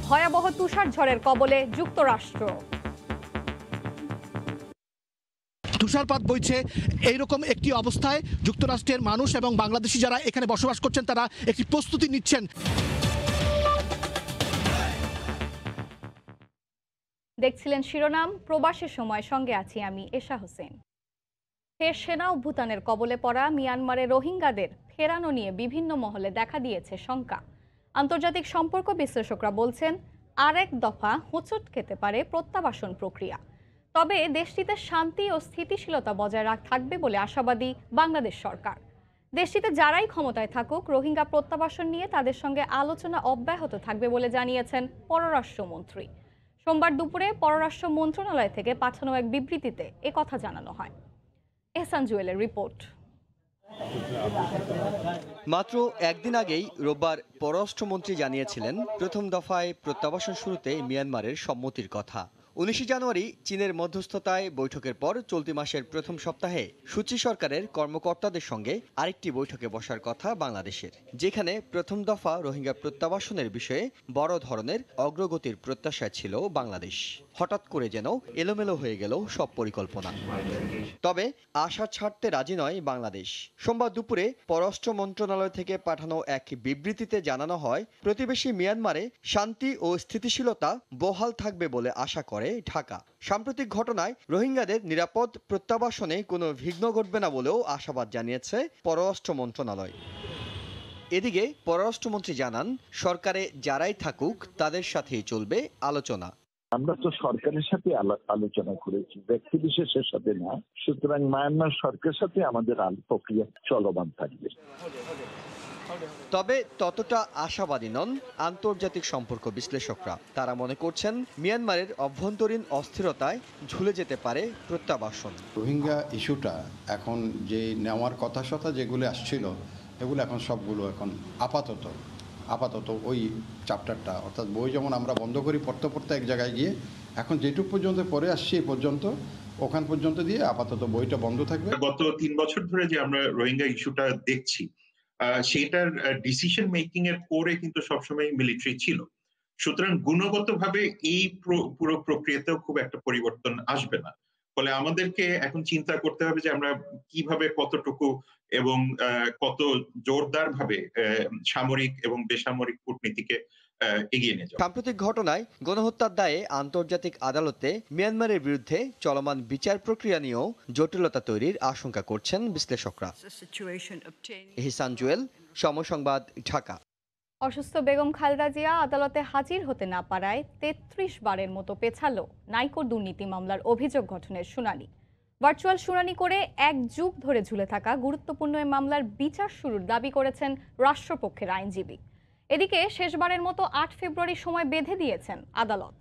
ভয়াবহ তুষার ঝড়ের কবলে যুক্তরাষ্ট্র। তুষারপাত বইছে এইরকম একটি অবস্থায় যুক্তরাষ্ট্রের মানুষ এবং বাংলাদেশি যারা এখানে বসবাস করছেন তারা একটি প্রস্তুতি নিচ্ছেন। দেখছিলেন শিরোনাম, প্রবাসের সময়, সঙ্গে আছি আমি এশা হোসেন। ফের সেনা অভ্যুত্থানের কবলে পড়া মিয়ানমারে রোহিঙ্গাদের ফেরানো নিয়ে বিভিন্ন মহলে দেখা দিয়েছে শঙ্কা। আন্তর্জাতিক সম্পর্ক বিশ্লেষকরা বলছেন আরেক দফা হোঁচট খেতে পারে প্রত্যাবাসন প্রক্রিয়া। তবে দেশটিতে শান্তি ও স্থিতিশীলতা বজায় থাকবে বলে আশাবাদী বাংলাদেশ সরকার। দেশটিতে যারাই ক্ষমতায় থাকুক, রোহিঙ্গা প্রত্যাবাসন নিয়ে তাদের সঙ্গে আলোচনা অব্যাহত থাকবে বলে জানিয়েছেন পররাষ্ট্রমন্ত্রী। সোমবার দুপুরে পররাষ্ট্র মন্ত্রণালয় থেকে পাঠানো এক বিবৃতিতে একথা জানানো হয়। এহসান জুয়েলের রিপোর্ট। মাত্র একদিন আগেই রোববার পররাষ্ট্রমন্ত্রী জানিয়েছিলেন প্রথম দফায় প্রত্যাবাসন শুরুতে মিয়ানমারের সম্মতির কথা। 19 জানুয়ারি চীনের মধ্যস্থতায় বৈঠকের পর চলতি মাসের প্রথম সপ্তাহে সূ চি সরকারের কর্মকর্তাদের সঙ্গে আরেকটি বৈঠকে বসার কথা বাংলাদেশের, যেখানে প্রথম দফা রোহিঙ্গা প্রত্যাবাসনের বিষয়ে বড় ধরনের অগ্রগতির প্রত্যাশা ছিল বাংলাদেশ। হঠাৎ করে যেন এলোমেলো হয়ে গেল সব পরিকল্পনা। তবে আশা ছাড়তে রাজি নয় বাংলাদেশ। সোমবার দুপুরে পররাষ্ট্র মন্ত্রণালয় থেকে পাঠানো এক বিবৃতিতে জানানো হয়, প্রতিবেশী মিয়ানমারে শান্তি ও স্থিতিশীলতা বহাল থাকবে বলে আশা করে ঢাকা। সাম্প্রতিক ঘটনায় রোহিঙ্গাদের নিরাপদ প্রত্যাবাসনে কোনো বিঘ্ন ঘটবে না বলেও আশাবাদ জানিয়েছে পররাষ্ট্র মন্ত্রণালয়। এদিকে পররাষ্ট্রমন্ত্রী জানান, সরকারে যারাই থাকুক তাদের সাথেই চলবে আলোচনা। আমরা তো সরকারের সাথে আলোচনা করেছি, ব্যক্তি বিশেষের সাথে না। সুতরাং মায়ানমার সরকারের সাথে আমাদের প্রক্রিয়া চলমান থাকবে। তবে ততটা আশাবাদী নন আন্তর্জাতিক সম্পর্ক বিশ্লেষকরা। তারা মনে করছেন মিয়ানমারের অভ্যন্তরীণ অস্থিরতায় ঝুলে যেতে পারে প্রত্যাবাসন। রোহিঙ্গা ইস্যুটা এখন যে নেওয়ার কথা যেগুলো আসছিল, এগুলো এখন সবগুলো এখন আপাতত ওই চ্যাপ্টারটা, অর্থাৎ বই যেমন আমরা বন্ধ করি পড়তে এক জায়গায় গিয়ে, এখন যেটুকু পর্যন্ত পড়ে আসছি এই পর্যন্ত, ওখান পর্যন্ত দিয়ে আপাতত বইটা বন্ধ থাকবে। গত 3 বছর ধরে যে আমরা রোহিঙ্গা ইস্যুটা দেখছি, সেটার ডিসিশন মেকিং এর পরে কিন্তু সবসময় মিলিটারি ছিল। সুতরাং গুণগতভাবে এই পুরো প্রক্রিয়াতেও খুব একটা পরিবর্তন আসবে না। ফলে আমাদেরকে এখন চিন্তা করতে হবে যে আমরা কিভাবে, কতটুকু এবং কত জোরদার ভাবে সামরিক এবং বেসামরিক কূটনীতিকে এগিয়ে নিয়ে যাওয়া। সাম্প্রতিক ঘটনায় গণহত্যার দায়ে আন্তর্জাতিক আদালতে মিয়ানমারের বিরুদ্ধে চলমান বিচার প্রক্রিয়া নিয়েও জটিলতা তৈরির আশঙ্কা করছেন বিশ্লেষকরা। এহসান জুয়েল, সময় সংবাদ, ঢাকা। অসুস্থ বেগম খালেদা জিয়া আদালতে হাজির হতে না পারায় 33 বারের মতো পেছালো নাইকো দুর্নীতি মামলার অভিযোগ গঠনের শুনানি। ভার্চুয়াল শুনানি করে 1 যুগ ধরে ঝুলে থাকা গুরুত্বপূর্ণ এই মামলার বিচার শুরুর দাবি করেছেন রাষ্ট্রপক্ষের আইনজীবী। এদিকে শেষবারের মতো 8 ফেব্রুয়ারি সময় বেঁধে দিয়েছেন আদালত।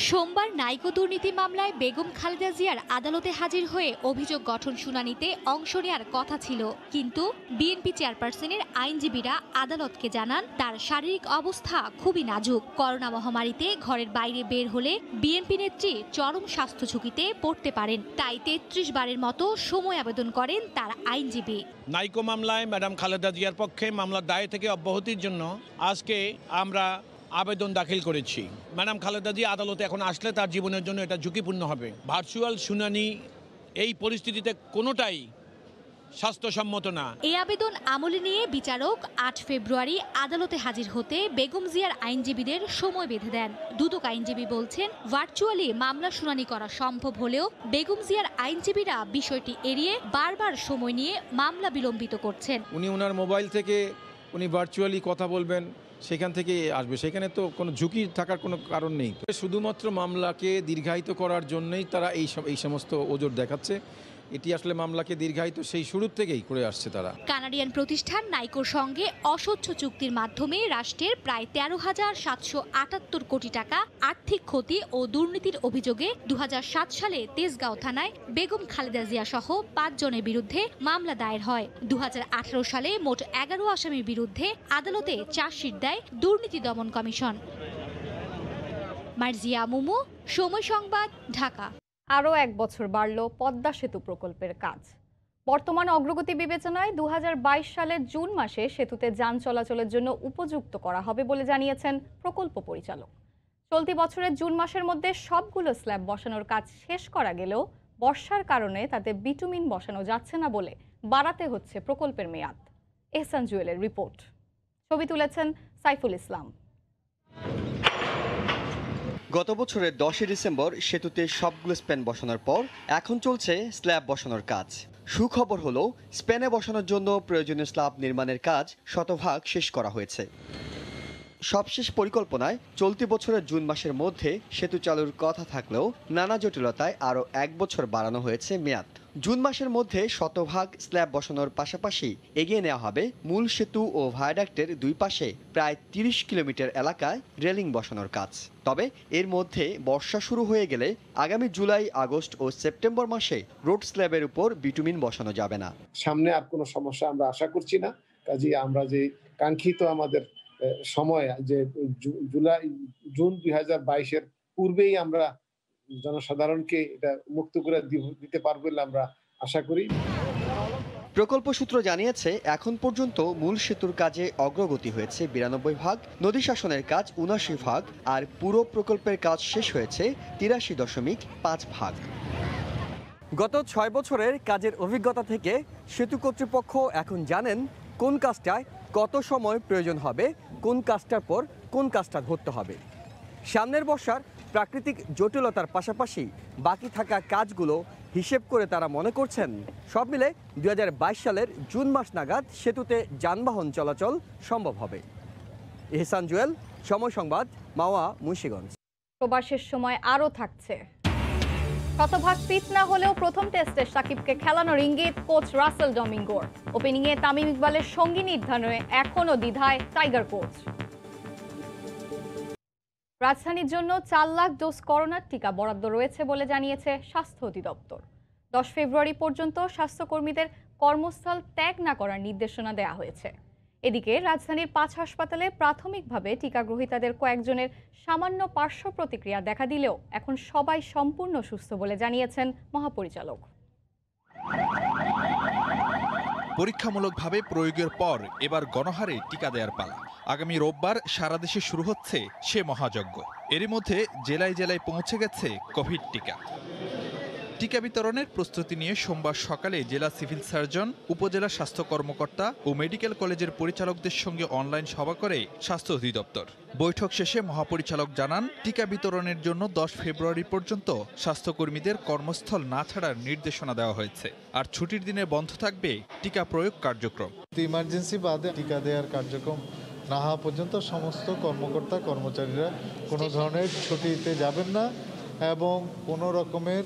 সোমবার নাইকো দুর্নীতি মামলায় বেগম খালেদা জিয়ার আদালতে হাজির হয়ে অভিযোগ গঠন শুনানিতে অংশ নেওয়ার কথা ছিল, কিন্তু বিএনপি চেয়ারপারসনের আইনজীবীরা আদালতকে জানান তার শারীরিক অবস্থা খুবই নাজুক। করোনা মহামারীতে ঘরের বাইরে বের হলে বিএনপি নেত্রী চরম স্বাস্থ্য ঝুঁকিতে পড়তে পারেন, তাই 33 বারের মতো সময় আবেদন করেন তার আইনজীবী। নাইকো মামলায় ম্যাডাম খালেদা জিয়ার পক্ষে মামলার দায় থেকে অব্যাহতির জন্য আজকে আমরা আবেদন দাখিল করেছি। ম্যাডাম খালেদা জিয়া আদালতে এখন আসলে তার জীবনের জন্য এটা ঝুঁকিপূর্ণ হবে। ভার্চুয়াল শুনানি এই পরিস্থিতিতে কোনোটাই স্বাস্থ্যসম্মত না। এই আবেদন আমলে নিয়ে বিচারক 8 ফেব্রুয়ারি আদালতে হাজির হতে বেগম জিয়ার আইনজীবীদের সময় বেঁধে দেন। দুদক আইনজীবী বলছেন, ভার্চুয়ালি মামলা শুনানি করা সম্ভব হলেও বেগম জিয়ার আইনজীবীরা বিষয়টি এড়িয়ে বারবার সময় নিয়ে মামলা বিলম্বিত করছেন। উনি ওনার মোবাইল থেকে উনি ভার্চুয়ালি কথা বলবেন, সেখান থেকে আসবে, সেখানে তো কোনো ঝুঁকি থাকার কোনো কারণ নেই। শুধুমাত্র মামলাকে দীর্ঘায়িত করার জন্যই তারা এই সমস্ত ওজোর দেখাচ্ছে। এটি আসলে মামলাকে দীর্ঘায়িত সেই শুরু থেকেই করে আসছে তারা। কানাডিয়ান প্রতিষ্ঠান নাইকোর সঙ্গে অস্বচ্ছ চুক্তির মাধ্যমে রাষ্ট্রের প্রায় 13,778 কোটি টাকা আর্থিক ক্ষতি ও দুর্নীতির অভিযোগে 2007 সালে তেজগাঁও থানায় বেগম খালেদা জিয়া সহ 5 জনের বিরুদ্ধে মামলা দায়ের হয়। 2018 সালে মোট 11 আসামির বিরুদ্ধে আদালতে চার্জশিট দেয় দুর্নীতি দমন কমিশন। মার্জিয়া মুমু, সময় সংবাদ, ঢাকা। আরও 1 বছর বাড়ল পদ্মা সেতু প্রকল্পের কাজ। বর্তমান অগ্রগতি বিবেচনায় 2022 সালের জুন মাসে সেতুতে যান চলাচলের জন্য উপযুক্ত করা হবে বলে জানিয়েছেন প্রকল্প পরিচালক। চলতি বছরের জুন মাসের মধ্যে সবগুলো স্ল্যাব বসানোর কাজ শেষ করা গেলেও বর্ষার কারণে তাতে বিটুমিন বসানো যাচ্ছে না বলে বাড়াতে হচ্ছে প্রকল্পের মেয়াদ। এহসান জুয়েলের রিপোর্ট। ছবি তুলেছেন সাইফুল ইসলাম। গত বছরের 10 ডিসেম্বর সেতুতে সবগুলো স্প্যান বসানোর পর এখন চলছে স্ল্যাব বসানোর কাজ। সুখবর হলো স্প্যানে বসানোর জন্য প্রয়োজনীয় স্ল্যাব নির্মাণের কাজ শতভাগ শেষ করা হয়েছে। সবশেষ পরিকল্পনায় চলতি বছরের জুন মাসের মধ্যে সেতু চালুর কথা থাকলেও নানা জটিলতায় আরও 1 বছর বাড়ানো হয়েছে মেয়াদ। জুন মাসের মধ্যে শতভাগ স্ল্যাব বসানোর পাশাপাশি এগিয়ে নেওয়া হবে মূল সেতু ও ভায়াডাক্টের দুই পাশে প্রায় 30 কিলোমিটার এলাকায় রেলিং বসানোর কাজ। তবে এর মধ্যে বর্ষা শুরু হয়ে গেলে আগামী জুলাই, আগস্ট ও সেপ্টেম্বর মাসে রোড স্ল্যাবের উপর বিটুমিন বসানো যাবে না। সামনে আর কোনো সমস্যা আমরা আশা করছি না। কাজেই আমরা যে কাঙ্ক্ষিত আমাদের সময় যে জুন 2022-এর পূর্বেই আমরা জনসাধারণকে এটা মুক্ত করে দিতে পারবো বলে আমরা আশা করি। প্রকল্প সূত্র জানিয়েছে এখন পর্যন্ত মূল সেতুর কাজে অগ্রগতি হয়েছে 92 ভাগ, নদী শাসনের কাজ 79 ভাগ, আর পুরো প্রকল্পের কাজ শেষ হয়েছে 83.5 ভাগ। গত 6 বছরের কাজের অভিজ্ঞতা থেকে সেতু কর্তৃপক্ষ এখন জানেন কোন কাজটায় কত সময় প্রয়োজন হবে, কোন কাজটার পর কোন কাজটা ধরতে হবে। সামনের বর্ষার প্রাকৃতিক জটিলতার পাশাপাশি বাকি থাকা কাজগুলো হিসেব করে তারা মনে করছেন সব মিলে 2022 সালের জুন মাস নাগাদ সেতুতে যানবাহন চলাচল সম্ভব হবে। এহসান জুয়েল, সময় সংবাদ, মাওয়া, মুন্সিগঞ্জ। প্রবাসের সময় আরও থাকছে। শতভাগ ফিট না হলেও প্রথম টেস্টে সাকিবকে খেলানোর ইঙ্গিত কোচ রাসেল ডমিঙ্গোর। ওপেনিংয়ে তামিম ইকবালের সঙ্গী নির্ধারণে এখনও দ্বিধায় টাইগার কোচ। রাজধানীর জন্য 4 লাখ ডোজ করোনার টিকা বরাদ্দ রয়েছে বলে জানিয়েছে স্বাস্থ্য অধিদপ্তর। 10 ফেব্রুয়ারি পর্যন্ত স্বাস্থ্যকর্মীদের কর্মস্থল ত্যাগ না করার নির্দেশনা দেওয়া হয়েছে। এদিকে রাজধানীর 5 হাসপাতালে প্রাথমিকভাবে টিকা গ্রহীতাদের কয়েকজনের সামান্য পার্শ্ব প্রতিক্রিয়া দেখা দিলেও এখন সবাই সম্পূর্ণ সুস্থ বলে জানিয়েছেন মহাপরিচালক। পরীক্ষামূলকভাবে প্রয়োগের পর এবার গণহারে টিকা দেওয়ার পালা। আগামী রোববার সারা দেশে শুরু হচ্ছে সে মহাযজ্ঞ। এরই মধ্যে জেলায় জেলায় পৌঁছে গেছে কোভিড টিকা। টিকা বিতরণের প্রস্তুতি নিয়ে সোমবার সকালে জেলা সিভিল সার্জন, উপজেলা স্বাস্থ্য কর্মকর্তা ও মেডিকেল কলেজের পরিচালকদের সঙ্গে অনলাইন সভা করে স্বাস্থ্য অধিদপ্তর। বৈঠক শেষে মহাপরিচালক জানান, টিকা বিতরণের জন্য 10 ফেব্রুয়ারি পর্যন্ত স্বাস্থ্যকর্মীদের কর্মস্থল না ছাড়ার নির্দেশনা দেওয়া হয়েছে। আর ছুটির দিনে বন্ধ থাকবে টিকা প্রয়োগ কার্যক্রম। ইমার্জেন্সি বাদে টিকা দেওয়ার কার্যক্রম না হওয়া পর্যন্ত সমস্ত কর্মকর্তা কর্মচারীরা কোনো ধরনের ছুটিতে যাবেন না এবং কোনো রকমের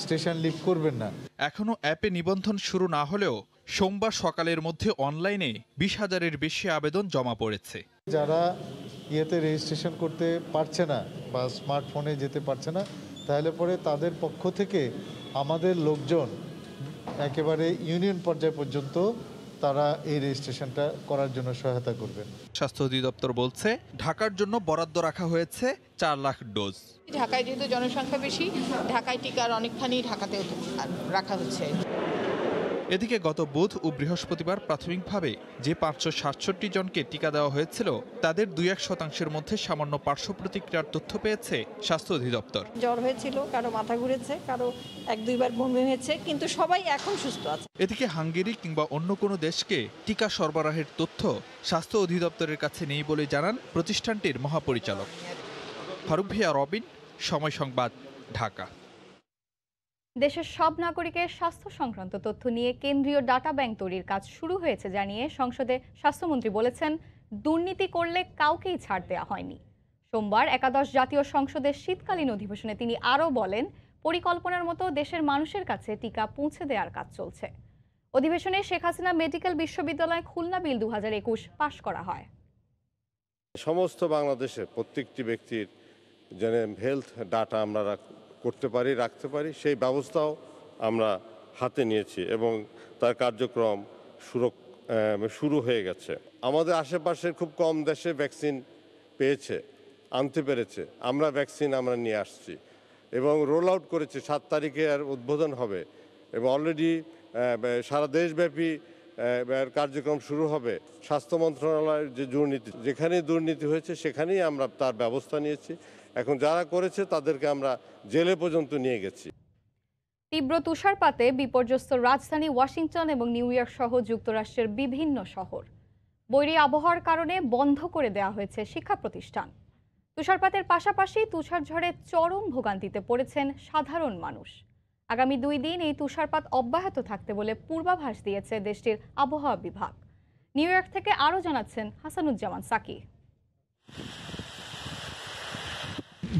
স্টেশন লিভ করবেন না। এখনো অ্যাপে নিবন্ধন শুরু না হলেও সোমবার সকালের মধ্যে অনলাইনে 20,000-এর বেশি আবেদন জমা পড়েছে। যারা রেজিস্ট্রেশন করতে পারছে না বা স্মার্টফোনে যেতে পারছে না, তাহলে পরে তাদের পক্ষ থেকে আমাদের লোকজন একেবারে ইউনিয়ন পর্যায় পর্যন্ত তারা এই রেজিস্ট্রেশনটা করার জন্য সহায়তা করবেন। স্বাস্থ্য অধিদপ্তর বলছে, ঢাকার জন্য বরাদ্দ রাখা হয়েছে 4 লাখ ডোজ। ঢাকায় যেহেতু জনসংখ্যা বেশি, ঢাকায় টিকার অনেকখানি ঢাকাতেও রাখা হচ্ছে। এদিকে গত বুধ ও বৃহস্পতিবার প্রাথমিকভাবে যে 567 জনকে টিকা দেওয়া হয়েছিল তাদের 2-1% মধ্যে সামান্য পার্শ্ব প্রতিক্রিয়ার তথ্য পেয়েছে স্বাস্থ্য অধিদপ্তর। জ্বর হয়েছিল, কারো মাথা ঘুরেছে, কারো 1-2 বার বমি হয়েছে, কিন্তু সবাই এখন সুস্থ আছে। এদিকে হাঙ্গেরি কিংবা অন্য কোনো দেশকে টিকা সরবরাহের তথ্য স্বাস্থ্য অধিদপ্তরের কাছে নেই বলে জানান প্রতিষ্ঠানটির মহাপরিচালক। ফারুক ভিয়া, রবিন, সময় সংবাদ, ঢাকা। দেশের সব নাগরিকের স্বাস্থ্য সংক্রান্ত তথ্য নিয়ে কেন্দ্রীয় ডাটা ব্যাংক তৈরির কাজ শুরু হয়েছে জানিয়ে সংসদে স্বাস্থ্যমন্ত্রী বলেছেন, দুর্নীতি করলে কাউকেই ছাড় দেওয়া হয়নি। সোমবার একাদশ জাতীয় সংসদের শীতকালীন অধিবেশনে তিনি আরও বলেন, পরিকল্পনার মতো দেশের মানুষের কাছে টিকা পৌঁছে দেওয়ার কাজ চলছে। অধিবেশনে শেখ হাসিনা মেডিকেল বিশ্ববিদ্যালয় খুলনা বিল 2021 পাশ করা হয়। সমস্ত বাংলাদেশের প্রত্যেকটি ব্যক্তির যেন হেলথ ডাটা আমরা করতে পারি, রাখতে পারি, সেই ব্যবস্থাও আমরা হাতে নিয়েছি এবং তার কার্যক্রম শুরু হয়ে গেছে। আমাদের আশেপাশের খুব কম দেশে ভ্যাকসিন পেয়েছে, আনতে পেরেছে। আমরা ভ্যাকসিন নিয়ে আসছি এবং রোল আউট করেছি। 7 তারিখে আর উদ্বোধন হবে এবং অলরেডি সারা দেশব্যাপী কার্যক্রম শুরু হবে। স্বাস্থ্য মন্ত্রণালয়ের যে দুর্নীতি, যেখানেই দুর্নীতি হয়েছে সেখানেই আমরা তার ব্যবস্থা নিয়েছি। এখন যারা করেছে তাদেরকে আমরা জেলে পর্যন্ত নিয়ে গেছি। তীব্র তুষারপাতে বিপর্যস্ত রাজধানী ওয়াশিংটন এবং নিউ ইয়র্ক সহ যুক্তরাষ্ট্রের বিভিন্ন শহর। বৈরী আবহাওয়ার কারণে বন্ধ করে দেওয়া হয়েছে শিক্ষা প্রতিষ্ঠান। তুষারপাতের পাশাপাশি তুষারঝড়ে চরম ভোগান্তিতে পড়েছেন সাধারণ মানুষ। আগামী 2 দিন এই তুষারপাত অব্যাহত থাকতে বলে পূর্বাভাস দিয়েছে দেশটির আবহাওয়া বিভাগ। নিউ ইয়র্ক থেকে আরও জানাচ্ছেন হাসানুজ্জামান সাকি।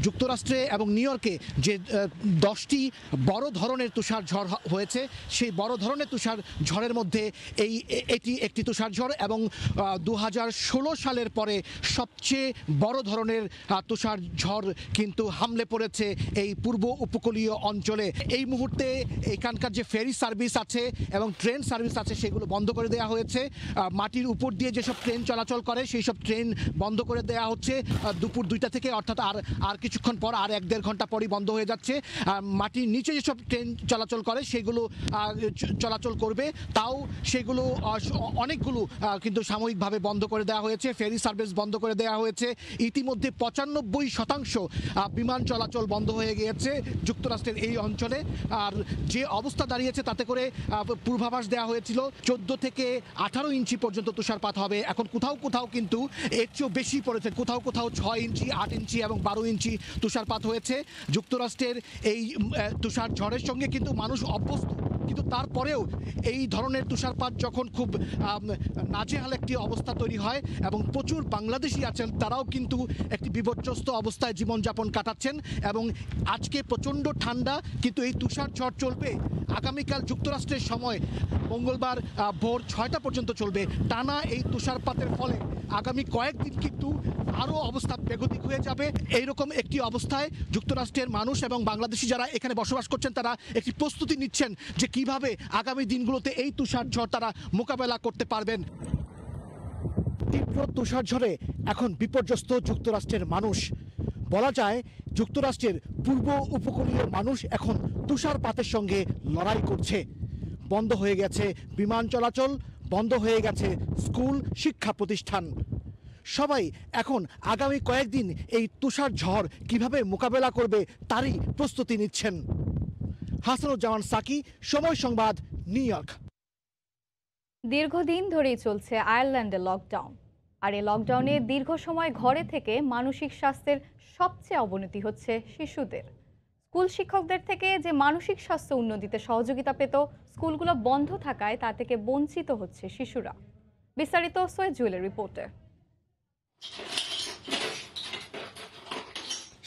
যুক্তরাষ্ট্রে এবং নিউ ইয়র্কে যে 10টি বড় ধরনের তুষার ঝড় হয়েছে, সেই বড় ধরনের তুষার ঝড়ের মধ্যে এটি একটি তুষার ঝড় এবং 2016 সালের পরে সবচেয়ে বড় ধরনের তুষার ঝড় কিন্তু হামলে পড়েছে এই পূর্ব উপকূলীয় অঞ্চলে। এই মুহূর্তে এখানকার যে ফেরি সার্ভিস আছে এবং ট্রেন সার্ভিস আছে সেগুলো বন্ধ করে দেওয়া হয়েছে। মাটির উপর দিয়ে যেসব ট্রেন চলাচল করে সেই সব ট্রেন বন্ধ করে দেওয়া হচ্ছে দুপুর 2টা থেকে, অর্থাৎ আর কিছুক্ষণ পর, আর 1-1.5 ঘন্টা পরই বন্ধ হয়ে যাচ্ছে। মাটির নিচে যেসব ট্রেন চলাচল করে সেগুলো চলাচল করবে, তাও সেগুলো অনেকগুলো কিন্তু সাময়িকভাবে বন্ধ করে দেওয়া হয়েছে। ফেরি সার্ভিস বন্ধ করে দেওয়া হয়েছে। ইতিমধ্যে 95% বিমান চলাচল বন্ধ হয়ে গিয়েছে যুক্তরাষ্ট্রের এই অঞ্চলে। আর যে অবস্থা দাঁড়িয়েছে তাতে করে পূর্বাভাস দেওয়া হয়েছিল 14 থেকে 18 ইঞ্চি পর্যন্ত তুষারপাত হবে। এখন কোথাও কোথাও কিন্তু এর চেয়েও বেশি পড়েছে, কোথাও কোথাও 6 ইঞ্চি, 8 ইঞ্চি এবং 12 ইঞ্চি তুষারপাত হয়েছে। যুক্তরাষ্ট্রের এই তুষার ঝড়ের সঙ্গে কিন্তু মানুষ অভ্যস্ত, কিন্তু তারপরেও এই ধরনের তুষারপাত যখন খুব নাজেহাল একটি অবস্থা তৈরি হয় এবং প্রচুর বাংলাদেশি আছেন, তারাও কিন্তু একটি বিপর্যস্ত অবস্থায় জীবনযাপন কাটাচ্ছেন। এবং আজকে প্রচণ্ড ঠান্ডা, কিন্তু এই তুষার ঝড় চলবে আগামীকাল যুক্তরাষ্ট্রের সময় মঙ্গলবার ভোর 6টা পর্যন্ত চলবে। টানা এই তুষারপাতের ফলে আগামী কয়েকদিন কিন্তু আরও অবস্থা বেগতিক হয়ে যাবে। এইরকম একটি অবস্থায় যুক্তরাষ্ট্রের মানুষ এবং বাংলাদেশি যারা এখানে বসবাস করছেন তারা একটি প্রস্তুতি নিচ্ছেন যে কিভাবে আগামী দিনগুলোতে এই তুষার ঝড় তারা মোকাবেলা করতে পারবেন। তীব্র তুষার ঝড়ে এখন বিপর্যস্ত যুক্তরাষ্ট্রের মানুষ। বলা যায় যুক্তরাষ্ট্রের পূর্ব উপকূলীয় মানুষ এখন তুষারপাতের সঙ্গে লড়াই করছে। বন্ধ হয়ে গেছে বিমান চলাচল, বন্ধ হয়ে গেছে স্কুল, শিক্ষা প্রতিষ্ঠান। সবাই এখন আগামী কয়েকদিন এই তুষার ঝড় কিভাবে মোকাবেলা করবে তারই প্রস্তুতি নিচ্ছেন। হাসানুজ্জামান সাকি, সময় সংবাদ, নিউ ইয়র্ক। দীর্ঘদিন ধরেই চলছে আয়ারল্যান্ডে লকডাউন। আর এই লকডাউনে দীর্ঘ সময় ঘরে থেকে মানসিক স্বাস্থ্যের সবচেয়ে অবনতি হচ্ছে শিশুদের। স্কুল শিক্ষকদের থেকে যে মানসিক স্বাস্থ্য উন্নতিতে সহযোগিতা পেত, স্কুলগুলো বন্ধ থাকায় তা থেকে বঞ্চিত হচ্ছে শিশুরা। বিস্তারিত সৈয়দ জুয়েলের রিপোর্টে।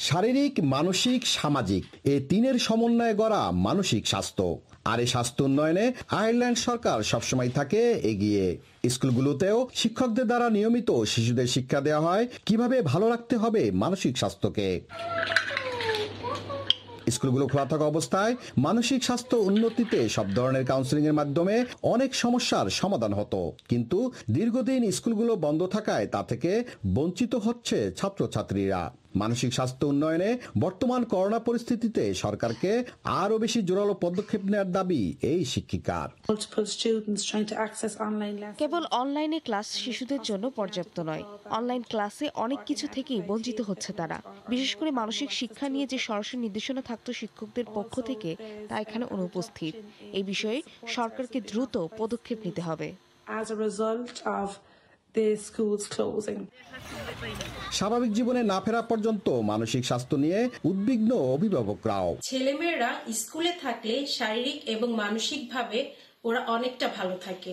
শারীরিক, মানসিক, সামাজিক এই তিনের সমন্বয়ে গড়া মানসিক স্বাস্থ্য। আর এই স্বাস্থ্য উন্নয়নে আয়ারল্যান্ড সরকার সবসময় থাকে এগিয়ে। স্কুলগুলোতেও শিক্ষকদের দ্বারা নিয়মিত শিশুদের শিক্ষা দেওয়া হয় কিভাবে ভালো রাখতে হবে মানসিক স্বাস্থ্যকে। স্কুলগুলো খোলা থাকা অবস্থায় মানসিক স্বাস্থ্য উন্নতিতে সব ধরনের কাউন্সেলিং এর মাধ্যমে অনেক সমস্যার সমাধান হতো, কিন্তু দীর্ঘদিন স্কুলগুলো বন্ধ থাকায় তা থেকে বঞ্চিত হচ্ছে ছাত্রছাত্রীরা। মানসিক স্বাস্থ্য উন্নয়নে বর্তমান করোনা পরিস্থিতিতে সরকারকে আরো বেশি জোরালো পদক্ষেপ নেওয়ার দাবি এই শিক্ষিকার। কেবল অনলাইনে ক্লাস শিশুদের জন্য পর্যাপ্ত নয়, অনলাইন ক্লাসে অনেক কিছু থেকেই বঞ্চিত হচ্ছে তারা। বিশেষ করে মানসিক শিক্ষা নিয়ে যে সরাসরি নির্দেশনা থাকতো শিক্ষকদের পক্ষ থেকে তা এখানে অনুপস্থিত। এই বিষয়ে সরকারকে দ্রুত পদক্ষেপ নিতে হবে। স্বাভাবিক জীবনে না ফেরা পর্যন্ত মানসিক স্বাস্থ্য নিয়ে উদ্বিগ্ন অভিভাবকরাও। ছেলেমেয়েরা স্কুলে থাকলে শারীরিক এবং মানসিকভাবে ওরা অনেকটা ভালো থাকে,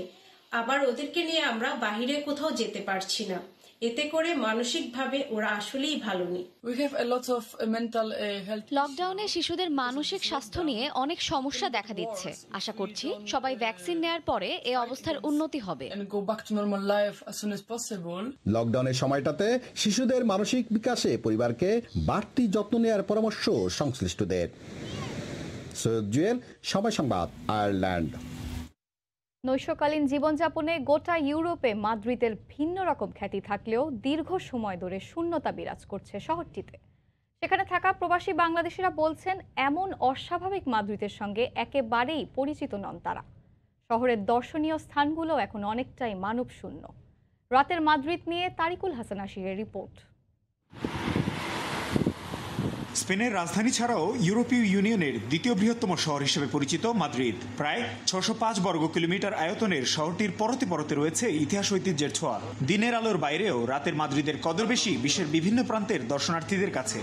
আবার ওদেরকে নিয়ে আমরা বাহিরে কোথাও যেতে পারছি না, এতে করে মানসিকভাবে ওরা আসলেই ভালো নেই। লকডাউনে শিশুদের মানসিক স্বাস্থ্য নিয়ে অনেক সমস্যা দেখা দিচ্ছে। আশা করছি সবাই ভ্যাকসিন নেয়ার পরে এই অবস্থার উন্নতি হবে। লকডাউনের সময়টাতে শিশুদের মানসিক বিকাশে পরিবারকে বাড়তি যত্ন নেওয়ার পরামর্শ সংশ্লিষ্টদের। সৈয়দ জুয়েল, সময় সংবাদ, আয়ারল্যান্ড। নৈশকালীন জীবনযাপনে গোটা ইউরোপে মাদ্রিদের ভিন্ন রকম খ্যাতি থাকলেও দীর্ঘ সময় ধরে শূন্যতা বিরাজ করছে শহরটিতে। সেখানে থাকা প্রবাসী বাংলাদেশিরা বলছেন এমন অস্বাভাবিক মাদ্রিদের সঙ্গে একেবারেই পরিচিত নন তারা। শহরের দর্শনীয় স্থানগুলো এখন অনেকটাই মানবশূন্য। রাতের মাদ্রিদ নিয়ে তারিকুল হাসান আশিরের রিপোর্ট। স্পেনের রাজধানী ছাড়াও ইউরোপীয় ইউনিয়নের দ্বিতীয় বৃহত্তম শহর হিসেবে পরিচিত মাদ্রিদ প্রায় ৬০৫ বর্গ কিলোমিটার আয়তনের শহরটির পরতে পরতে রয়েছে ইতিহাস ঐতিহ্যের ছোঁয়া। দিনের আলোর বাইরেও রাতের মাদ্রিদের কদর বেশি বিশ্বের বিভিন্ন প্রান্তের দর্শনার্থীদের কাছে।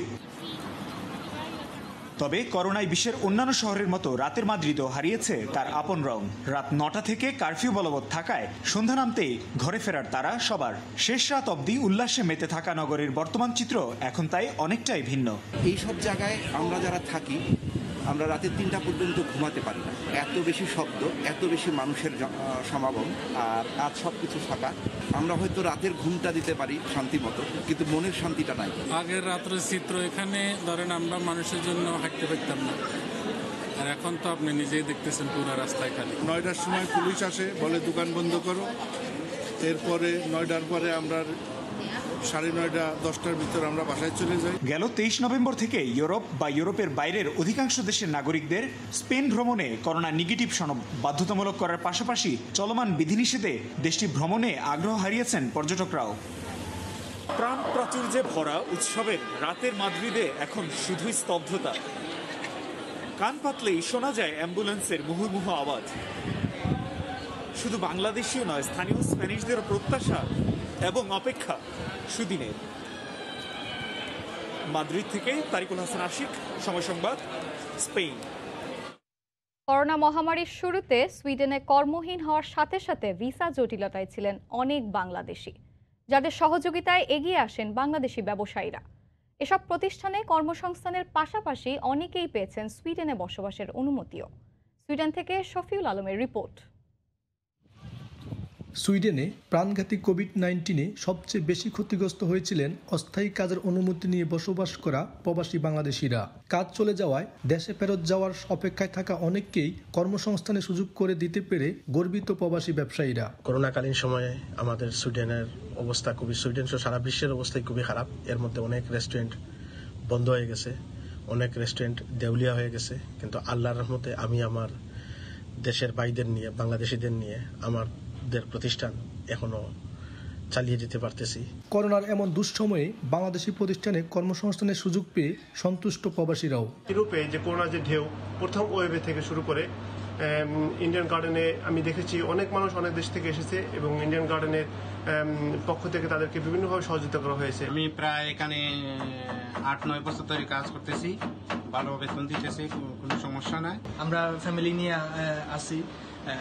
তবে করোনায় বিশ্বের অন্যান্য শহরের মতো রাতের মাদ্রিদও হারিয়েছে তার আপন রং। রাত ৯টা থেকে কারফিউ বলবৎ থাকায় সন্ধ্যা নামতেই ঘরে ফেরার তারা সবার। শেষ রাত অবধি উল্লাসে মেতে থাকা নগরের বর্তমান চিত্র এখন তাই অনেকটাই ভিন্ন। এই সব জায়গায় আমরা যারা থাকি আমরা রাতে ৩টা পর্যন্ত ঘুমাতে পারি না, এত বেশি শব্দ, এত বেশি মানুষের সমাগম, আর আজ সব কিছু ফাঁকা। আমরা হয়তো রাতের ঘুমটা দিতে পারি শান্তি মতো, কিন্তু মনের শান্তিটা নাই। আগের রাত্রের চিত্র এখানে ধরেন আমরা মানুষের জন্য হাঁটতে পারতাম না, আর এখন তো আপনি নিজেই দেখতেছেন পুরো রাস্তায় খালি। ৯টার সময় পুলিশ আসে, বলে দোকান বন্ধ করো, এরপরে ৯টার পরে আমরা ৯:৩০ ১০টার ভিতর আমরা বাসায় চলে যাই। গেল ২৩ নভেম্বর থেকে ইউরোপ বা ইউরোপের বাইরের অধিকাংশ দেশের নাগরিকদের স্পেন ভ্রমণে করোনা নেগেটিভ সনদ বাধ্যতামূলক করার পাশাপাশি চলমান বিধিনিষেধে দেশটি ভ্রমণে আগ্রহ হারিয়েছেন পর্যটকরাও। প্রাণ প্রাচুর্যে ভরা উৎসবের রাতের মাদ্রিদে এখন শুধুই স্তব্ধতা। কান পাতলেই শোনা যায় অ্যাম্বুলেন্সের মুহুর্মুহু আওয়াজ। শুধু বাংলাদেশীয় নয়, স্থানীয় স্প্যানিশদেরও প্রত্যাশা এবং অপেক্ষা সুদিনের। মাদ্রিদ থেকে তারিকুল হাসান আশিক, সময় সংবাদ, স্পেন। করোনা মহামারীর শুরুতে সুইডেনে কর্মহীন হওয়ার সাথে সাথে ভিসা জটিলতায় ছিলেন অনেক বাংলাদেশি, যাদের সহযোগিতায় এগিয়ে আসেন বাংলাদেশি ব্যবসায়ীরা। এসব প্রতিষ্ঠানে কর্মসংস্থানের পাশাপাশি অনেকেই পেয়েছেন সুইডেনে বসবাসের অনুমতিও। সুইডেন থেকে শফিউল আলমের রিপোর্ট। সুইডেনে প্রাণঘাতী কোভিড-19 সবচেয়ে বেশি ক্ষতিগ্রস্ত হয়েছিলেন অস্থায়ী কাজের অনুমতি নিয়ে বসবাস করা প্রবাসী বাংলাদেশিরা। কাজ চলে যাওয়ায় দেশে ফেরত যাওয়ার অপেক্ষায় থাকা অনেককেই কর্মসংস্থানের সুযোগ করে দিতে পেরে গর্বিত প্রবাসী ব্যবসায়ীরা। করোনাকালীন সময়ে আমাদের সুইডেনের অবস্থা সুইডেন সহ সারা বিশ্বের অবস্থাই খুবই খারাপ। এর মধ্যে অনেক রেস্টুরেন্ট বন্ধ হয়ে গেছে, অনেক রেস্টুরেন্ট দেউলিয়া হয়ে গেছে, কিন্তু আল্লাহর রহমতে আমি আমার দেশের ভাইদের নিয়ে, বাংলাদেশিদের নিয়ে আমাদের প্রতিষ্ঠান এখনো চালিয়ে যেতে পারতেছি। করোনার এমন দুঃসময়ে বাংলাদেশি প্রতিষ্ঠানে কর্মসংস্থানের সুযোগ পেয়ে সন্তুষ্ট প্রবাসীরাও। ইউরোপে যে করোনা যে ঢেউ প্রথম ওয়েভে থেকে শুরু করে ইন্ডিয়ান গার্ডেনে আমি দেখেছি অনেক মানুষ অনেক দেশ থেকে এসেছে এবং ইন্ডিয়ান গার্ডেনের পক্ষ থেকে তাদেরকে বিভিন্নভাবে সহযোগিতা করা হয়েছে। আমি প্রায় এখানে ৮-৯ বছর ধরে কাজ করতেছি, ভালো বেতন দিতেছি, কোনো সমস্যা নাই। আমরা ফ্যামিলি নিয়ে আসি,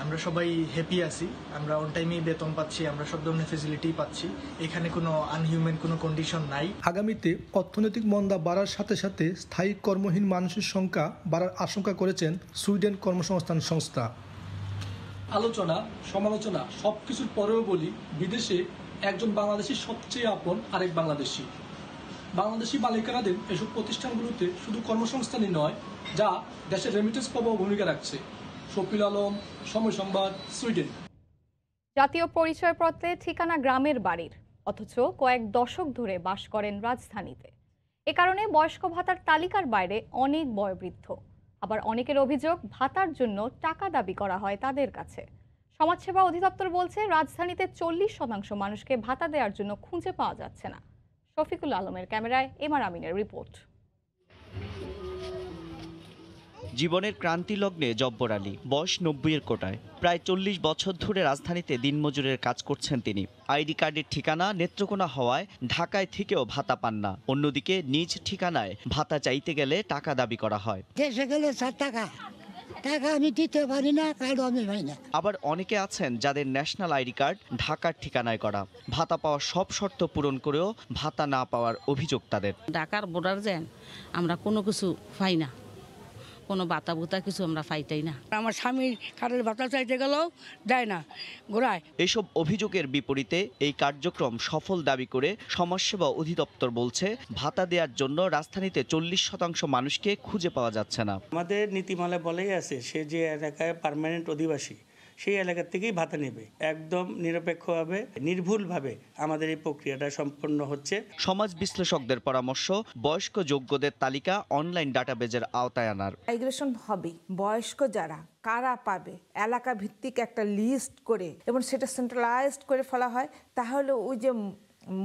আমরা সবাই হ্যাপি আছি, আমরা অন টাইমে বেতন পাচ্ছি, আমরা সব ধরনের ফেসিলিটি পাচ্ছি, এখানে কোনো আনহিউম্যান কোনো কন্ডিশন নাই। আগামীতে অর্থনৈতিক মন্দা বাড়ার সাথে সাথে স্থায়ী কর্মহীন মানুষের সংখ্যা বাড়ার আশঙ্কা করেছেন সুইডেন কর্মসংস্থান সংস্থা। আলোচনা সমালোচনা সবকিছুর পরেও বলি, বিদেশে একজন বাংলাদেশি সবচেয়ে আপন আরেক বাংলাদেশি। বাংলাদেশি মালিকানাধীন এসব প্রতিষ্ঠানগুলোতে শুধু কর্মসংস্থানই নয়, যা দেশের রেমিটেন্স পাওয়ার ভূমিকা রাখছে। শফিউল আলম, সময় সংবাদ, সুইডেন। জাতীয় পরিচয়পত্রে ঠিকানা গ্রামের বাড়ির, অথচ কয়েক দশক ধরে বাস করেন রাজধানীতে। এ কারণে বয়স্ক ভাতার তালিকার বাইরে অনেক বয়োবৃদ্ধ। আবার অনেকের অভিযোগ, ভাতার জন্য টাকা দাবি করা হয় তাদের কাছে। সমাজসেবা অধিদপ্তর বলছে, রাজধানীতে 40% মানুষকে ভাতা দেওয়ার জন্য খুঁজে পাওয়া যাচ্ছে না। শফিকুল আলমের ক্যামেরায় এমআর আমিনের রিপোর্ট। জীবনের ক্রান্তি লগ্নে জব্বর আলী, বয়স 90-এর কোটায়। প্রায় 40 বছর ধরে রাজধানীতে দিনমজুরের কাজ করছেন তিনি। আইডি কার্ডের ঠিকানা নেত্রকোনা হওয়ায় ঢাকায় থেকেও ভাতা পান না। অন্যদিকে নিজ ঠিকানায় ভাতা চাইতে গেলে টাকা দাবি করা হয়। দেশে গেলে টাকা আমি দিতে পারি না, কার্ডও আমি পাই না। আবার অনেকে আছেন যাদের ন্যাশনাল আইডি কার্ড ঢাকার ঠিকানায় করা। ভাতা পাওয়ার সব শর্ত পূরণ করেও ভাতা না পাওয়ার অভিযোগ তাদের। ঢাকার বর্ডার যান, আমরা কোনো কিছু পাই না, কোনো ভাতা ভুতা কিছু আমরা পাইতাই না। আমার স্বামীর কার্ডের ভাতা চাইতে গেলেও দেয় না, ঘোরায়। এসব অভিযোগের বিপরীতে এই কার্যক্রম সফল দাবি করে সমাজসেবা অধিদপ্তর বলছে, ভাতা দেওয়ার জন্য রাজধানীতে 40% মানুষকে খুঁজে পাওয়া যাচ্ছে না। আমাদের নীতিমালায় বলেই আছে, সে যে এলাকায় পার্মানেন্ট অধিবাসী সেই এলাকা থেকেই ভাতা নেবে। একদম নিরপেক্ষভাবে নির্ভুলভাবে আমাদের এই প্রক্রিয়াটা সম্পন্ন হচ্ছে। সমাজ বিশ্লেষকদের পরামর্শ, বয়স্ক যোগ্যদের তালিকা অনলাইন ডাটাবেজের আওতায় আনার। মাইগ্রেশন হবে, বয়স্ক যারা কারা পাবে এলাকা ভিত্তিক একটা লিস্ট করে এবং সেটা সেন্ট্রালাইজড করে ফেলা হয়, তাহলে ওই যে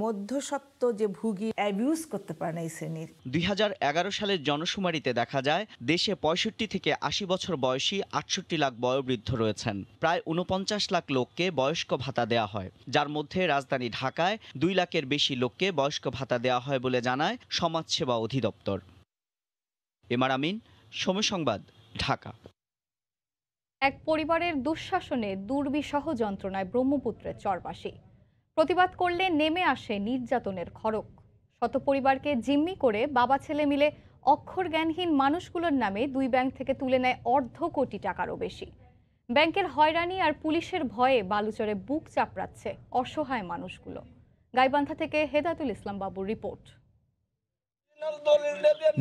মধ্যস্বত্ব যে ভুগি অ্যাবিউজ করতে পারে না এই শ্রেণীর। 2011 সালের জনশুমারিতে দেখা যায় দেশে 65 থেকে 80 বছর বয়সী 68 লাখ বয়োবৃদ্ধ রয়েছেন। প্রায় 49 লাখ লোককে বয়স্ক ভাতা দেওয়া হয়, যার মধ্যে রাজধানী ঢাকায় 2 লাখের বেশি লোককে বয়স্ক ভাতা দেওয়া হয় বলে জানায় সমাজসেবা অধিদপ্তর। এমআর আমিন, সময় সংবাদ, ঢাকা। এক পরিবারের দুঃশাসনে দুর্বিষহ যন্ত্রণায় ব্রহ্মপুত্রের চরবাসী। প্রতিবাদ করলে নেমে আসে নির্যাতনের খড়ক। শত পরিবারকে জিম্মি করে বাবা ছেলে মিলে অক্ষর জ্ঞানহীন মানুষগুলোর নামে 2 ব্যাংক থেকে তুলে নেয় অর্ধ কোটি টাকারও বেশি। ব্যাংকের হয়রানি আর পুলিশের ভয়ে বালুচরে বুক চাপড়াচ্ছে অসহায় মানুষগুলো। গাইবান্ধা থেকে হেদায়েতুল ইসলাম বাবুর রিপোর্ট।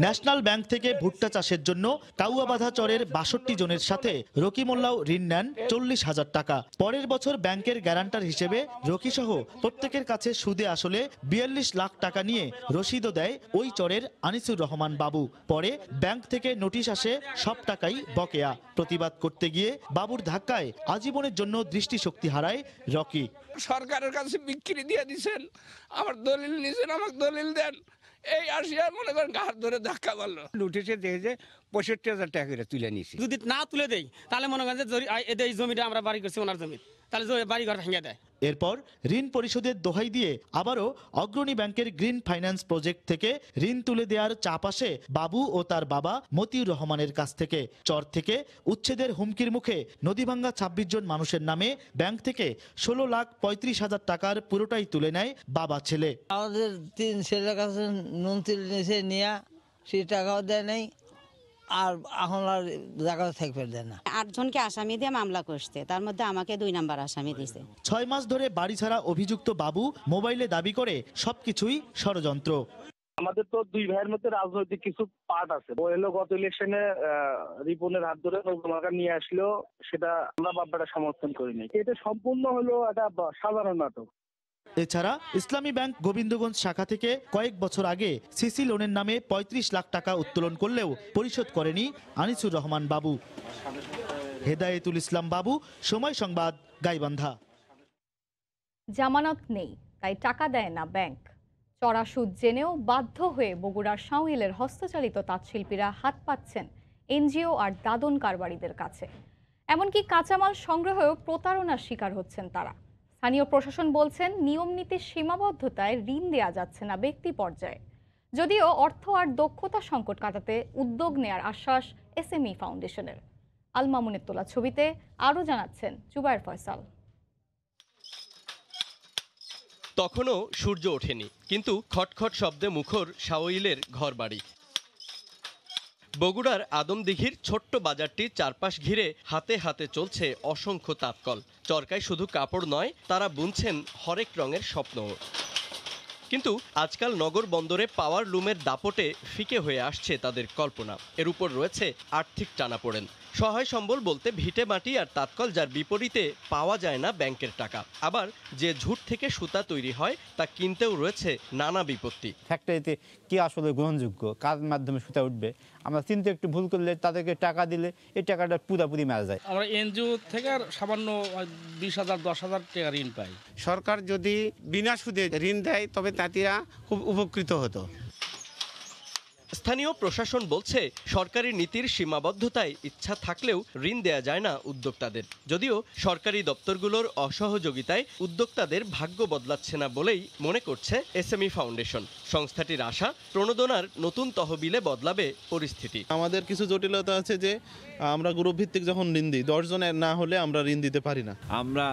ন্যাশনাল ব্যাংক থেকে ভুট্টা চাষের জন্য কাউয়াবাধা চরের 62 জনের সাথে রকি মোল্লাও ঋণ নেন 40,000 টাকা। পরের বছর ব্যাংকের গ্যারান্টার হিসেবে রকি সহ প্রত্যেকের কাছে সুদে আসলে 42 লাখ টাকা নিয়ে রসিদও দেয় ওই চরের আনিসুর রহমান বাবু। পরে ব্যাংক থেকে নোটিশ আসে সব টাকাই বকেয়া। প্রতিবাদ করতে গিয়ে বাবুর ধাক্কায় আজীবনের জন্য দৃষ্টিশক্তি হারায় রকি। সরকারের কাছে বিক্রি দিয়ে দিচ্ছেন, আমার দলিল নিছেন, আমাকে দলিল দেন, এই আসিয়া মনে করেন ঘাট ধরে ধাক্কা মারলো। নোটিশে দেখে যে 65,000 টাকা করে তুলে নিয়েছি। যদি না তুলে দেয় তাহলে মনে করেন যে এই জমিটা আমরা বাড়ি করছি ওনার জমি, তাহলে বাড়ি ঘর ভেঙে দেয়। এরপর ঋণ পরিশোধের দোহাই দিয়ে আবারও অগ্রণী ব্যাংকের গ্রিন ফাইন্যান্স প্রজেক্ট থেকে ঋণ তুলে দেওয়ার চাপ আসে বাবু ও তার বাবা মতিউর রহমানের কাছ থেকে। চর থেকে উচ্ছেদের হুমকির মুখে নদীভাঙ্গা 26 জন মানুষের নামে ব্যাংক থেকে 16,35,000 টাকার পুরোটাই তুলে নেয় বাবা ছেলে। আমাদের 3 ছেলের কাছে নুন তেল নিয়েছে, নিয়ে সেই টাকাও দেয় নাই, আর এখন আর জায়গা থাকবে দেয় না। 8 জনকে আসামি দিয়ে মামলা করছে, তার মধ্যে আমাকে 2 নাম্বার আসামি দিয়েছে। 6 মাস ধরে বাড়ি ছাড়া অভিযুক্ত বাবু মোবাইলে দাবি করে সবকিছুই ষড়যন্ত্র। আমাদের তো 2 ভাইয়ের মধ্যে রাজনৈতিক কিছু পার্ট আছে। ও এলো গত ইলেকশনে রিপনের হাত ধরে নৌকা নিয়ে আসলো, সেটা আমরা বাব্বাটা সমর্থন করিনি। এটা সম্পূর্ণ হলো একটা সাধারণ নাটক। এছাড়া ইসলামী ব্যাংক গোবিন্দগঞ্জ শাখা থেকে কয়েক বছর আগে সিসি লোনের নামে 35 লাখ টাকা উত্তোলন করলেও পরিশোধ করেনি আনিসুর রহমান বাবু। হেদায়েতুল ইসলাম বাবু, সময় সংবাদ, গাইবান্ধা। জামানত নেই, তাই টাকা দেয় না ব্যাংক। চড়া সুদ জেনেও বাধ্য হয়ে বগুড়ার সাঁওইলের হস্তচালিত তাঁতশিল্পীরা হাত পাচ্ছেন এনজিও আর দাদন কারবারিদের কাছে। এমনকি কাঁচামাল সংগ্রহেও প্রতারণার শিকার হচ্ছেন তারা। স্থানীয় প্রশাসন বলছেন নিয়ম নীতির সীমাবদ্ধতায় ঋণ দেয়া যাচ্ছে না ব্যক্তি পর্যায়ে। যদিও অর্থ আর দক্ষতা সংকট কাটাতে উদ্যোগ নেয়ার আশ্বাস এসএমই ফাউন্ডেশনের। আল মামুনের তোলা ছবিতে আরও জানাচ্ছেন জুবায়ের ফয়সাল। তখনও সূর্য ওঠেনি, কিন্তু খটখট শব্দে মুখর সাঁওইলের ঘরবাড়ি। বগুড়ার আদমদিঘির ছোট্ট বাজারটির চারপাশ ঘিরে হাতে হাতে চলছে অসংখ্য তাঁতকল। চরকায় শুধু কাপড় নয়, তারা বুনছেন হরেক রঙের স্বপ্ন। কিন্তু আজকাল নগর বন্দরে পাওয়ার লুমের দাপটে ফিকে হয়ে আসছে তাদের কল্পনা। এর উপর রয়েছে আর্থিক টানাপোড়েন। সহায় সম্বল বলতে ভিটে মাটি আর তাঁতকল, যার বিপরীতে পাওয়া যায় না ব্যাংকের টাকা। আবার যে ঝুট থেকে সুতা তৈরি হয় তা কিনতেও রয়েছে নানা বিপত্তি। ফ্যাক্টরিতে কি আসলে গ্রহণযোগ্য, কার মাধ্যমে সুতা উঠবে, আমরা চিন্তা একটু ভুল করলে তাদেরকে টাকা দিলে এই টাকাটা পুরাপুরি মারা যায়। আমরা এনজিও থেকে সামান্য 20,000 10,000 টাকা ঋণ পাই। সরকার যদি বিনা সুদে ঋণ দেয় তবে তাঁতিরা খুব উপকৃত হতো। স্থানীয় প্রশাসন বলছে সরকারি নীতির সীমাবদ্ধতায় ইচ্ছা থাকলেও ঋণ দেয়া যায় না উদ্যোক্তাদের। যদিও সরকারি দপ্তরগুলোর অসহযোগিতায় উদ্যোক্তাদের ভাগ্য বদলাচ্ছে না বলেই মনে করছে এসএমই ফাউন্ডেশন। সংস্থাটির আশা প্রণোদনার নতুন তহবিলে বদলাবে পরিস্থিতি। আমাদের কিছু জটিলতা আছে যে আমরা গ্রুপ ভিত্তিক যখন ঋণ দিই 10 জনের না হলে আমরা ঋণ দিতে পারি না। আমরা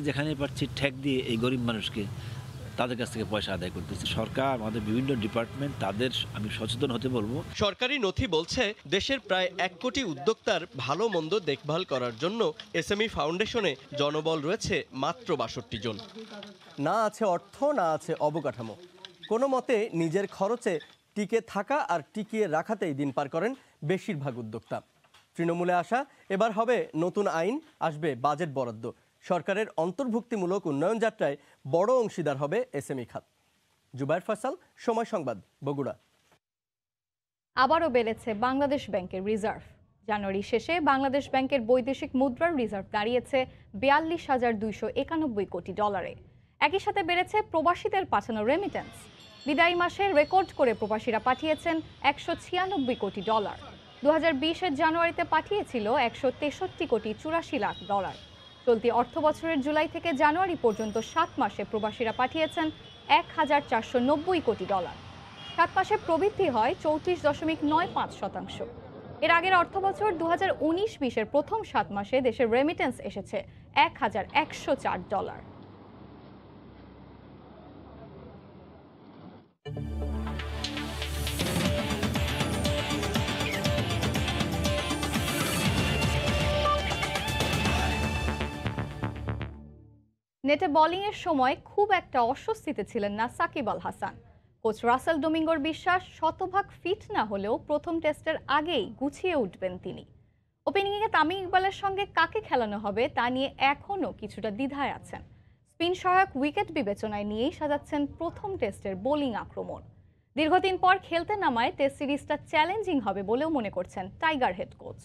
যেখানে পাচ্ছি ঠেক দিয়ে এই গরিব মানুষকে তাদের কাছ থেকে পয়সা আদায় করতেছে। সরকার, আমাদের বিভিন্ন ডিপার্টমেন্ট, তাদের আমি সচেতন হতে বলবো। সরকারি নথি বলছে দেশের প্রায় 1 কোটি উদ্যোক্তার ভালো মন্দ দেখভাল করার জন্য এসএমই ফাউন্ডেশনে জনবল রয়েছে মাত্র 62 জন। না আছে অর্থ, না আছে অবকাঠামো। কোনো মতে নিজের খরচে টিকে থাকা আর টিকিয়ে রাখাতেই দিন পার করেন বেশিরভাগ উদ্যোক্তা। তৃণমূলে আসা, এবার হবে নতুন আইন, আসবে বাজেট বরাদ্দ। সরকারের অন্তর্ভুক্তিমূলক উন্নয়ন যাত্রায় বড় অংশীদার হবে এসএমই খাত। জুবায়ের ফয়সাল, সময় সংবাদ, বগুড়া। আবারও বেড়েছে বাংলাদেশ ব্যাংকের রিজার্ভ। জানুয়ারি শেষে বাংলাদেশ ব্যাংকের বৈদেশিক মুদ্রার রিজার্ভ দাঁড়িয়েছে 42,291 কোটি ডলারে। একই সাথে বেড়েছে প্রবাসীদের পাঠানো রেমিটেন্স। বিদায়ী মাসে রেকর্ড করে প্রবাসীরা পাঠিয়েছেন 196 কোটি ডলার। 2020-এর জানুয়ারিতে পাঠিয়েছিল 163 কোটি 84 লাখ ডলার। চলতি অর্থবছরের জুলাই থেকে জানুয়ারি পর্যন্ত 7 মাসে প্রবাসীরা পাঠিয়েছেন 1,490 কোটি ডলার। 7 মাসে প্রবৃদ্ধি হয় 34.95%। এর আগের অর্থবছর 2019-20-এর প্রথম 7 মাসে দেশের রেমিটেন্স এসেছে 1,104 ডলার। নেটে বোলিংয়ের সময় খুব একটা অস্বস্তিতে ছিলেন না সাকিব আল হাসান। কোচ রাসেল ডোমিঙ্গোর বিশ্বাস, শতভাগ ফিট না হলেও প্রথম টেস্টের আগেই গুছিয়ে উঠবেন তিনি। ওপেনিংয়ে তামিম ইকবালের সঙ্গে কাকে খেলানো হবে তা নিয়ে এখনও কিছুটা দ্বিধায় আছেন। স্পিন সহায়ক উইকেট বিবেচনায় নিয়েই সাজাচ্ছেন প্রথম টেস্টের বোলিং আক্রমণ। দীর্ঘদিন পর খেলতে নামায় টেস্ট সিরিজটা চ্যালেঞ্জিং হবে বলেও মনে করছেন টাইগার হেড কোচ।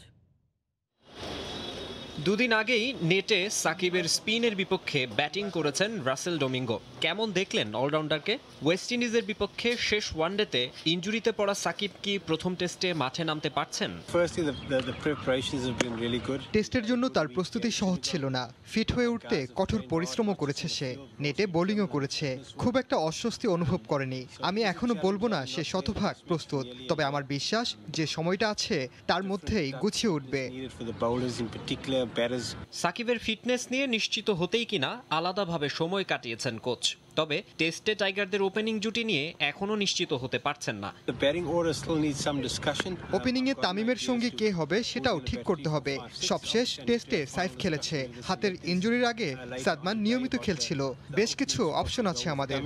দুদিন আগেই নেটে সাকিবের স্পিনের বিপক্ষে ব্যাটিং করেছেন রাসেল ডোমিঙ্গো। কেমন দেখলেন অলরাউন্ডারকে? ওয়েস্ট ইন্ডিজের বিপক্ষে শেষ ওয়ানডেতে ইনজুরিতে পড়া সাকিব কি প্রথম টেস্টে মাঠে নামতে পারছেন? টেস্টের জন্য তার প্রস্তুতি সহজ ছিল না। ফিট হয়ে উঠতে কঠোর পরিশ্রমও করেছে সে, নেটে বোলিংও করেছে। খুব একটা অস্বস্তি অনুভব করেনি। আমি এখনো বলবো না সে শতভাগ প্রস্তুত, তবে আমার বিশ্বাস যে সময়টা আছে তার মধ্যেই গুছিয়ে উঠবে। সাকিবের ফিটনেস নিয়ে নিশ্চিত হতেই কিনা আলাদাভাবে সময় কাটিয়েছেন কোচ। তবে টেস্টে টাইগারদের ওপেনিং জুটি নিয়ে এখনো নিশ্চিত হতে পারছেন না। ওপেনিংয়ে তামিমের সঙ্গে কে হবে সেটাও ঠিক করতে হবে। সবশেষ টেস্টে সাইফ খেলেছে। হাতের ইনজুরির আগে সাদমান নিয়মিত খেলছিল। বেশ কিছু অপশন আছে আমাদের।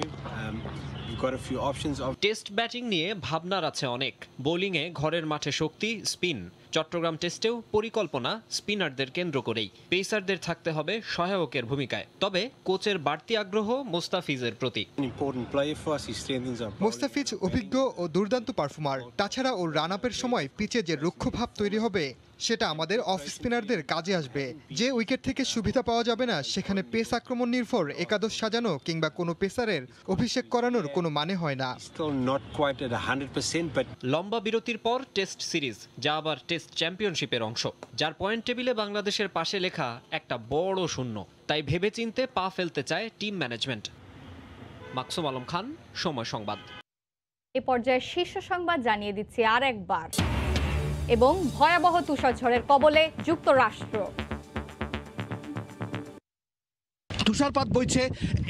টেস্ট ব্যাটিং নিয়ে ভাবনার আছে অনেক। বোলিংয়ে ঘরের মাঠে শক্তি, স্পিন। চট্টগ্রাম টেস্টেও পরিকল্পনা স্পিনারদের কেন্দ্র করেই। পেসারদের থাকতে হবে সহায়কের ভূমিকায়। তবে কোচের বাড়তি আগ্রহ মোস্তাফিজের প্রতি। মোস্তাফিজ অভিজ্ঞ ও দুর্দান্ত পারফর্মার। তাছাড়া ওর রান আপের সময় পিচে যে রুক্ষ ভাব তৈরি হবে সেটা আমাদের অফ স্পিনারদের কাজে আসবে। যে উইকেট থেকে সুবিধা পাওয়া যাবে না সেখানে পেস আক্রমণ নির্ভর একাদশ সাজানো কিংবা কোনো পেসারের অভিষেক করানোর কোনো মানে হয় না। লম্বা বিরতির পর টেস্ট সিরিজ, যা আবার টেস্ট চ্যাম্পিয়নশিপের অংশ, যার পয়েন্ট টেবিলে বাংলাদেশের পাশে লেখা একটা বড় শূন্য। তাই ভেবেচিন্তে পা ফেলতে চায় টিম ম্যানেজমেন্ট। মাকসুম আলম খান, সময় সংবাদ। এ পর্যায়ে শীর্ষ সংবাদ জানিয়ে দিচ্ছি আর একবার। এবং ভয়াবহ তুষারঝড়ের কবলে যুক্তরাষ্ট্র। তুষারপাত বইছে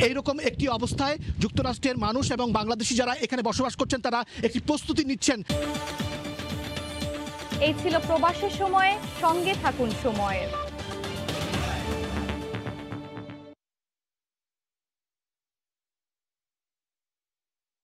এইরকম একটি অবস্থায় যুক্তরাষ্ট্রের মানুষ এবং বাংলাদেশি যারা এখানে বসবাস করছেন তারা একটি প্রস্তুতি নিচ্ছেন। এই ছিল প্রবাসের সময়ে, সঙ্গে থাকুন সময়ের।